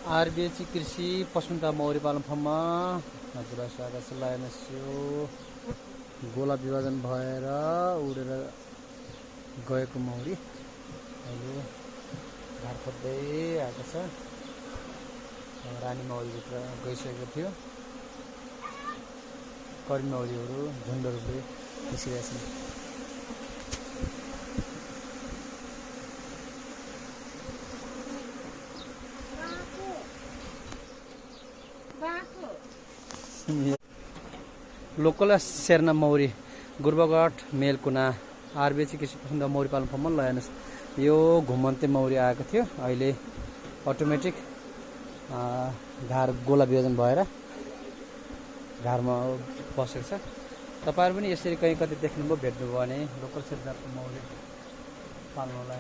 आरबिएची कृषि पसुन्ता मौरी पालन फर्ममा हजुरलाई स्वागत छ। लायनस यो गोला विभाजन भएर उडेर गएको मौरी अहिले घर खोज्दै आएको छ। रानी मौरीभित्र गइसकेको थियो। कर्मी मौरीहरू झुन्डहरूले बसिरहेका छन्। लोकल सेर्ना मौरी गुर्बगढ मेलकुना आरबिएची कृषि पसुन्ता मौरी पालन फर्ममा लयनस यो घुमन्ते मौरी आएको थियो। अहिले अटोमेटिक घार गोला विभाजन भएर घारमा बसेको छ। तपाईहरु पनि यसरी कहीँ कतै देख्नुभयो भेट्नुभयो भने लोकल सेर्ना मौरी पाल्न होला।